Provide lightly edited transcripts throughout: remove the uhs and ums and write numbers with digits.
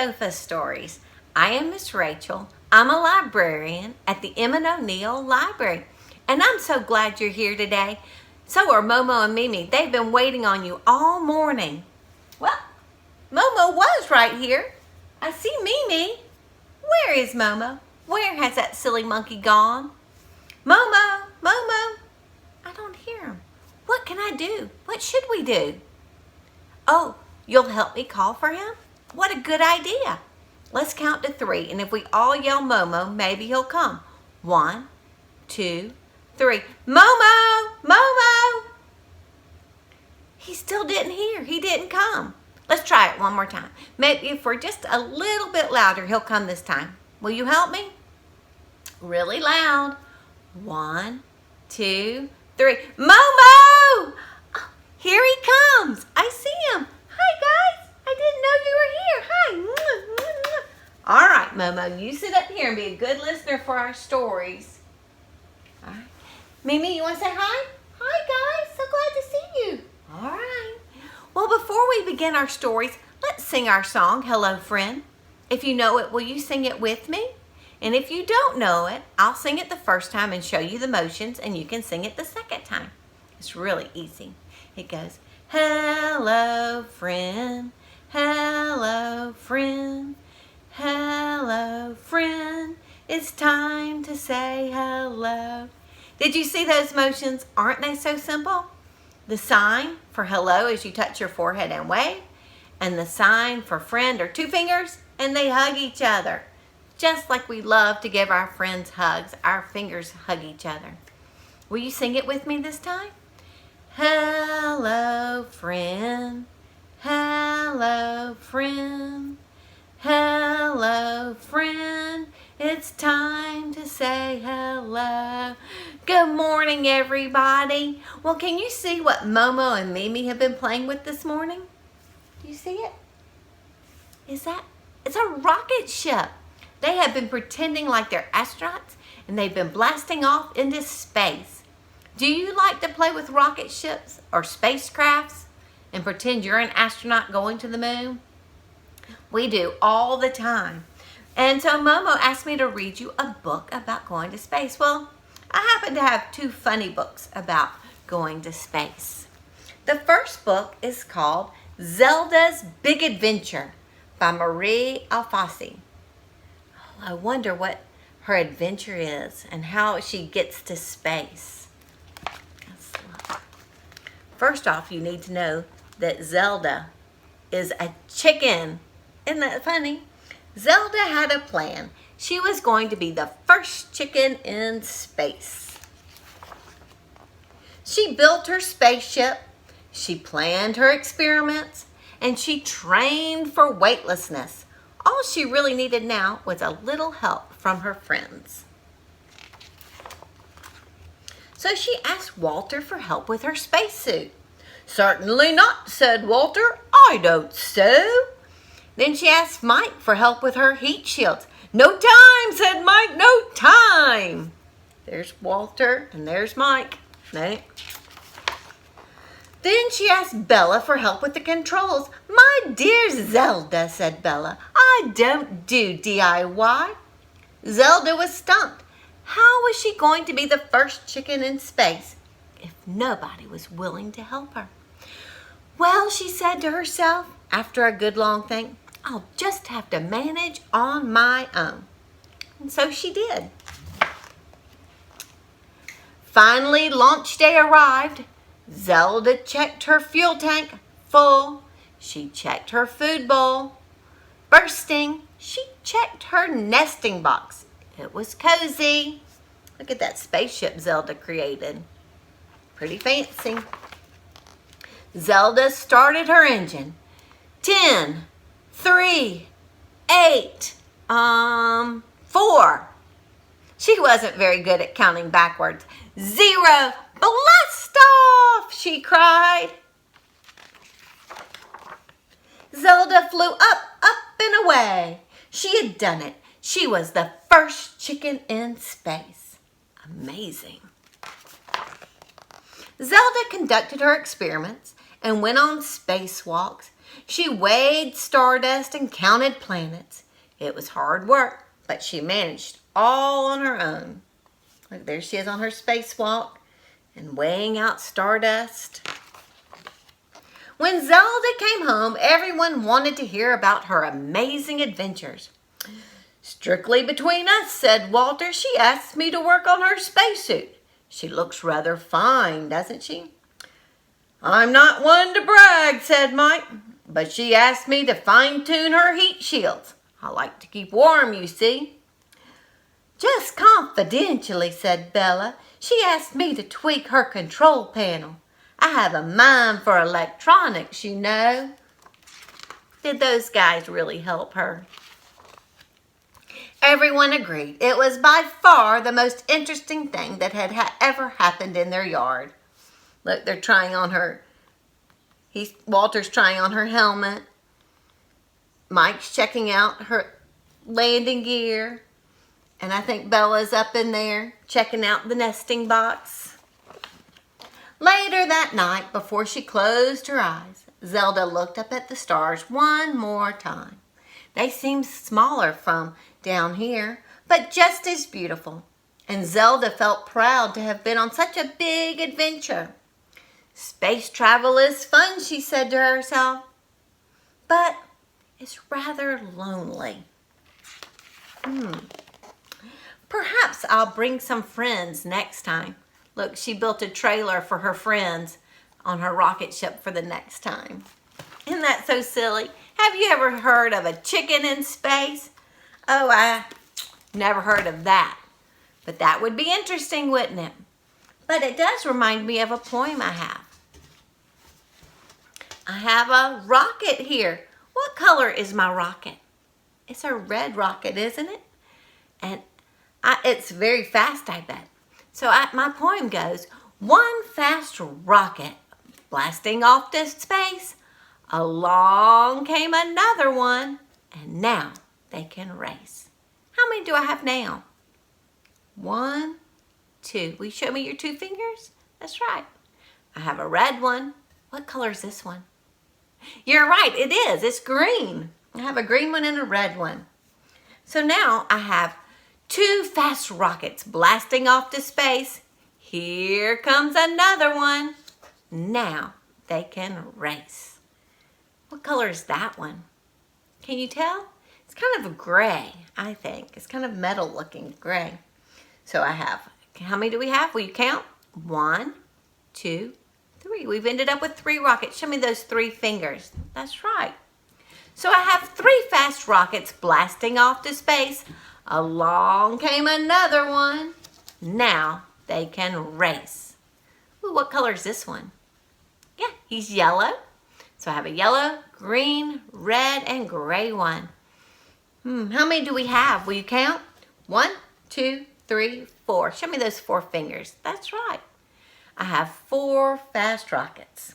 Sofa Stories. I am Miss Rachel. I'm a librarian at the M. and O'Neill Library, and I'm so glad you're here today. So are Momo and Mimi. They've been waiting on you all morning. Well, Momo was right here. I see Mimi. Where is Momo? Where has that silly monkey gone? Momo, Momo. I don't hear him. What can I do? What should we do? Oh, you'll help me call for him? What a good idea. Let's count to 3, and if we all yell Momo, maybe he'll come. 1, 2, 3. Momo! Momo! He still didn't hear. He didn't come. Let's try it one more time. Maybe if we're just a little bit louder, he'll come this time. Will you help me? Really loud. 1, 2, 3. Momo! Oh, here he comes. I see him. Hi, guys. I didn't know you were here. Hi. All right, Momo, you sit up here and be a good listener for our stories. All right. Mimi, you want to say hi? Hi, guys. So glad to see you. All right. Well, before we begin our stories, let's sing our song, Hello, Friend. If you know it, will you sing it with me? And if you don't know it, I'll sing it the first time and show you the motions, and you can sing it the second time. It's really easy. It goes, hello, friend. Hello, friend. Hello, friend. It's time to say hello. Did you see those motions? Aren't they so simple? The sign for hello is you touch your forehead and wave. And the sign for friend are 2 fingers and they hug each other. Just like we love to give our friends hugs, our fingers hug each other. Will you sing it with me this time? Hello, friend. Hello, friend. Hello, friend. It's time to say hello. Good morning, everybody. Well, can you see what Momo and Mimi have been playing with this morning? Do you see it? It's a rocket ship. They have been pretending like they're astronauts, and they've been blasting off into space. Do you like to play with rocket ships or spacecrafts and pretend you're an astronaut going to the moon? We do all the time. And so Momo asked me to read you a book about going to space. Well, I happen to have 2 funny books about going to space. The first book is called Zelda's Big Adventure by Marie Alfasi. I wonder what her adventure is and how she gets to space. First off, you need to know that Zelda is a chicken. Isn't that funny? Zelda had a plan. She was going to be the first chicken in space. She built her spaceship, she planned her experiments, and she trained for weightlessness. All she really needed now was a little help from her friends. So she asked Walter for help with her spacesuit. Certainly not, said Walter. I don't sew. Then she asked Mike for help with her heat shields. No time, said Mike, no time. There's Walter and there's Mike. Then she asked Bella for help with the controls. My dear Zelda, said Bella, I don't do DIY. Zelda was stumped. How was she going to be the first chicken in space if nobody was willing to help her? Well, she said to herself after a good long think, I'll just have to manage on my own. And so she did. Finally, launch day arrived. Zelda checked her fuel tank full. She checked her food bowl bursting. She checked her nesting box. It was cozy. Look at that spaceship Zelda created. Pretty fancy. Zelda started her engine. 10, 3, 8, 4. She wasn't very good at counting backwards. 0. Blast off, she cried. Zelda flew up, and away. She had done it. She was the first chicken in space. Amazing. Zelda conducted her experiments and went on spacewalks. She weighed stardust and counted planets. It was hard work, but she managed all on her own. Look, there she is on her spacewalk and weighing out stardust. When Zelda came home, everyone wanted to hear about her amazing adventures. "Strictly between us," said Walter, "she asked me to work on her spacesuit. She looks rather fine, doesn't she?" "I'm not one to brag," said Mike, "but she asked me to fine-tune her heat shields. I like to keep warm, you see." "Just confidentially," said Bella, "she asked me to tweak her control panel. I have a mind for electronics, you know." Did those guys really help her? Everyone agreed it was by far the most interesting thing that had ever happened in their yard. Look, they're trying on her. Walter's trying on her helmet. Mike's checking out her landing gear. And I think Bella's up in there checking out the nesting box. Later that night, before she closed her eyes, Zelda looked up at the stars one more time. They seemed smaller from down here, but just as beautiful. And Zelda felt proud to have been on such a big adventure. "Space travel is fun," she said to herself, "but it's rather lonely. Perhaps I'll bring some friends next time." Look, she built a trailer for her friends on her rocket ship for the next time. Isn't that so silly? Have you ever heard of a chicken in space? Oh, I never heard of that. But that would be interesting, wouldn't it? But it does remind me of a poem I have. I have a rocket here. What color is my rocket? It's a red rocket, isn't it? And it's very fast, I bet. So my poem goes, "One fast rocket blasting off to space. Along came another one, and now they can race." How many do I have now? 1, 2. Will you show me your 2 fingers? That's right. I have a red one. What color is this one? You're right, it is. It's green. I have a green one and a red one. So now I have 2 fast rockets blasting off to space. Here comes another one. Now they can race. What color is that one? Can you tell? It's kind of a gray, I think. It's kind of metal looking gray. So I have, how many do we have? Will you count? 1, 2, 3. We've ended up with 3 rockets. Show me those 3 fingers. That's right. So I have 3 fast rockets blasting off to space. Along came another one. Now they can race. Ooh, what color is this one? Yeah, he's yellow. So I have a yellow, green, red, and gray one. How many do we have? Will you count? 1, 2, 3, 4. Show me those 4 fingers. That's right. I have 4 fast rockets.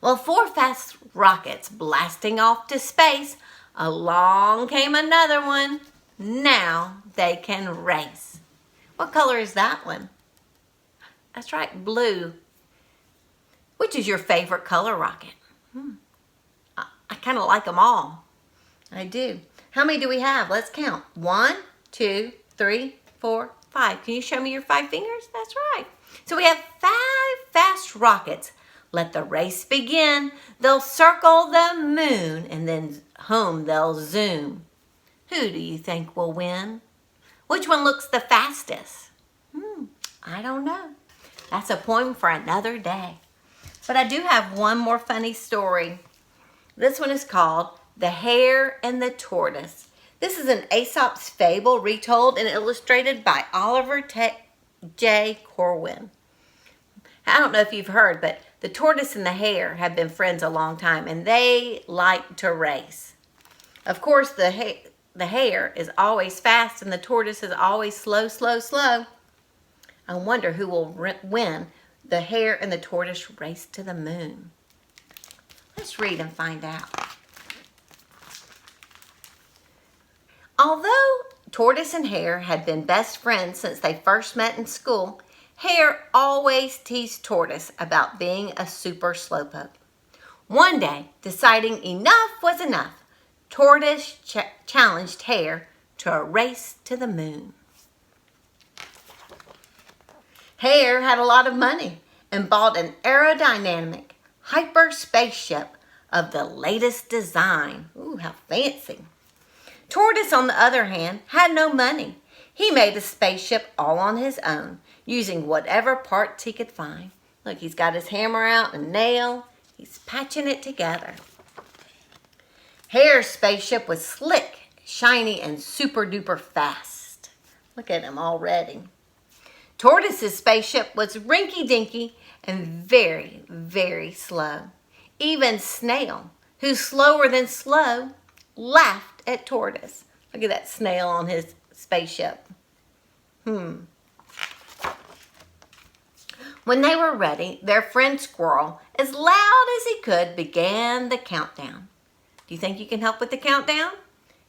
Well, 4 fast rockets blasting off to space. Along came another one. Now they can race. What color is that one? That's right, blue. Which is your favorite color rocket? I kind of like them all. I do. How many do we have? Let's count. 1, 2, 3, 4, 5. Can you show me your 5 fingers? That's right. So we have 5 fast rockets. Let the race begin. They'll circle the moon and then home they'll zoom. Who do you think will win? Which one looks the fastest? I don't know. That's a poem for another day. But I do have one more funny story. This one is called The Hare and the Tortoise. This is an Aesop's fable retold and illustrated by Oliver J. Corwin. I don't know if you've heard, but the tortoise and the hare have been friends a long time, and they like to race. Of course, the hare is always fast, and the tortoise is always slow, slow, slow. I wonder who will win. The hare and the tortoise race to the moon. Let's read and find out. Although tortoise and hare had been best friends since they first met in school, Hare always teased Tortoise about being a super slowpoke. One day, deciding enough was enough, Tortoise challenged Hare to a race to the moon. Hare had a lot of money and bought an aerodynamic hyper spaceship of the latest design. Ooh, how fancy. Tortoise, on the other hand, had no money. He made a spaceship all on his own, using whatever parts he could find. Look, he's got his hammer out and nail. He's patching it together. Hare's spaceship was slick, shiny, and super duper fast. Look at him already. Tortoise's spaceship was rinky-dinky and very, very slow. Even Snail, who's slower than slow, laughed at Tortoise. Look at that snail on his spaceship. When they were ready, their friend Squirrel, as loud as he could, began the countdown. Do you think you can help with the countdown?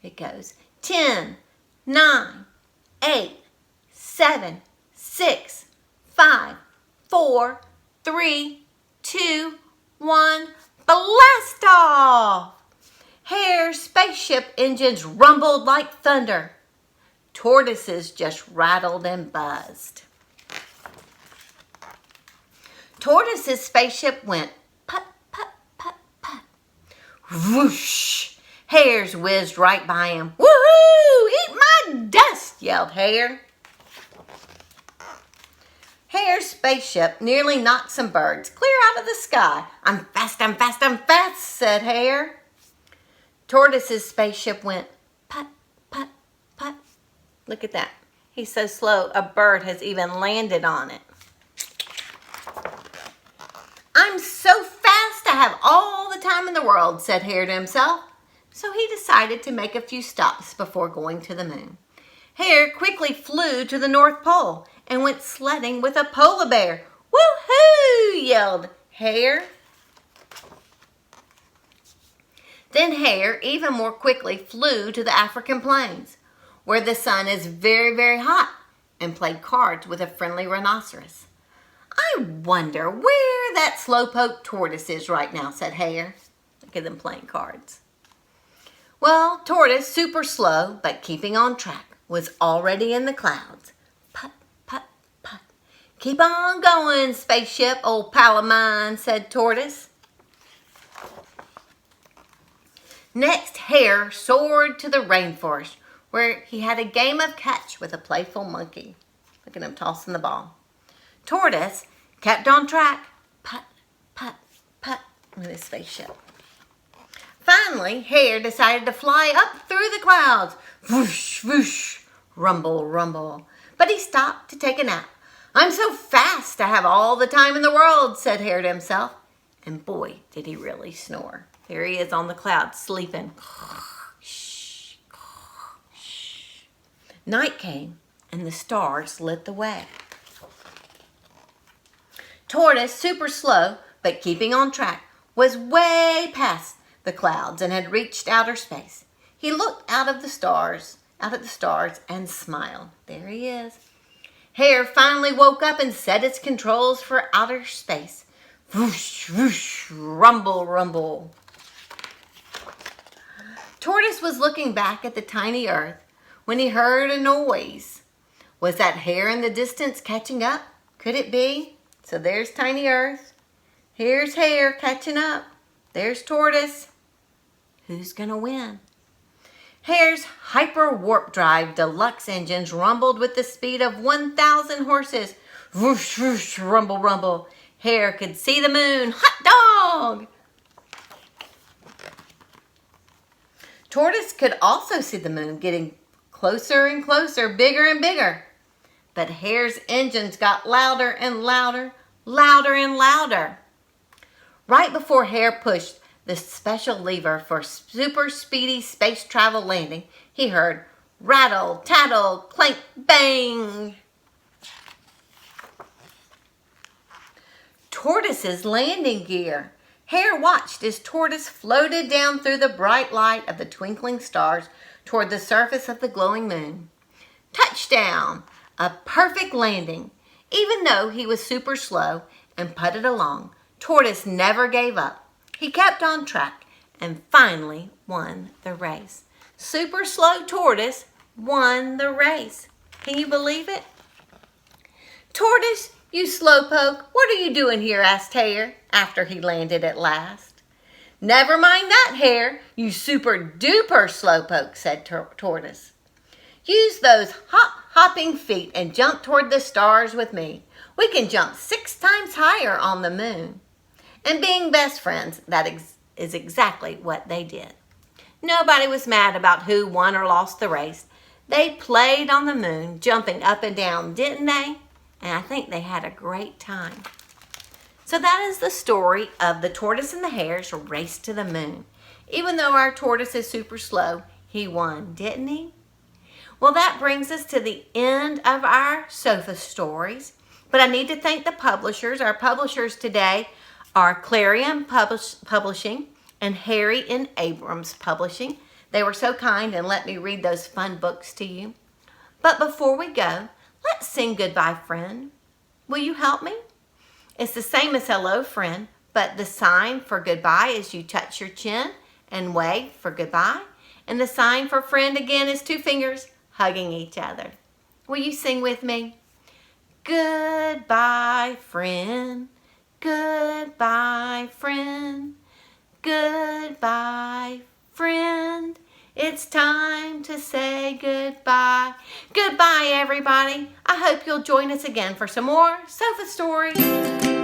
It goes 10, 9, 8, 7, 6, 5, 4, 3, 2, 1, blast off! Hare's spaceship engines rumbled like thunder. Tortoise's just rattled and buzzed. Tortoise's spaceship went put, put, put, put. Whoosh! Hare's whizzed right by him. Woohoo! Eat my dust, yelled Hare. Hare's spaceship nearly knocked some birds clear out of the sky. I'm fast, I'm fast, I'm fast, said Hare. Tortoise's spaceship went put, put, put. Look at that. He's so slow, a bird has even landed on it. I'm so fast I have all the time in the world, said Hare to himself. So he decided to make a few stops before going to the moon. Hare quickly flew to the North Pole and went sledding with a polar bear. Woohoo! Yelled Hare. Then Hare even more quickly flew to the African plains, where the sun is very, very hot, and played cards with a friendly rhinoceros. I wonder where that slowpoke Tortoise is right now, said Hare. Look at them playing cards. Well, Tortoise, super slow, but keeping on track, was already in the clouds. Put, put, put. Keep on going, spaceship, old pal of mine, said Tortoise. Next, Hare soared to the rainforest, where he had a game of catch with a playful monkey. Look at him tossing the ball. Tortoise kept on track, put, put, put, with his spaceship. Finally, Hare decided to fly up through the clouds. Whoosh, whoosh, rumble, rumble. But he stopped to take a nap. I'm so fast I have all the time in the world, said Hare to himself. And boy, did he really snore. There he is on the clouds, sleeping. Night came, and the stars lit the way. Tortoise, super slow, but keeping on track, was way past the clouds and had reached outer space. He looked out at the stars, and smiled. There he is. Hare finally woke up and set its controls for outer space. Whoosh, whoosh, rumble, rumble. Tortoise was looking back at the tiny earth when he heard a noise. Was that Hare in the distance catching up? Could it be? So there's tiny earth. Here's Hare catching up. There's Tortoise. Who's gonna win? Hare's hyper warp drive deluxe engines rumbled with the speed of 1,000 horses. Whoosh, whoosh, rumble, rumble. Hare could see the moon. Hot dog! Tortoise could also see the moon getting closer and closer, bigger and bigger. But Hare's engines got louder and louder, louder and louder. Right before Hare pushed the special lever for super speedy space travel landing, he heard rattle, tattle, clank, bang. Tortoise's landing gear. Hare watched as Tortoise floated down through the bright light of the twinkling stars toward the surface of the glowing moon. Touchdown! A perfect landing. Even though he was super slow and putted along, Tortoise never gave up. He kept on track and finally won the race. Super Slow Tortoise won the race. Can you believe it? "Tortoise, you slowpoke, what are you doing here?" asked Hare after he landed at last. "Never mind that, Hare, you super duper slowpoke," said Tortoise. "Use those hopping feet and jump toward the stars with me. We can jump 6 times higher on the moon." And being best friends, that is exactly what they did. Nobody was mad about who won or lost the race. They played on the moon, jumping up and down, didn't they? And I think they had a great time. So that is the story of the tortoise and the hare's race to the moon. Even though our tortoise is super slow, he won, didn't he? Well, that brings us to the end of our sofa stories. But I need to thank the publishers. Our publishers today are Clarion Publishing and Harry and Abrams Publishing. They were so kind and let me read those fun books to you. But before we go, let's sing Goodbye Friend. Will you help me? It's the same as hello friend, but the sign for goodbye is you touch your chin and wave for goodbye. And the sign for friend again is 2 fingers hugging each other. Will you sing with me? Goodbye friend, goodbye friend, goodbye friend. It's time to say goodbye. Goodbye, everybody. I hope you'll join us again for some more sofa stories.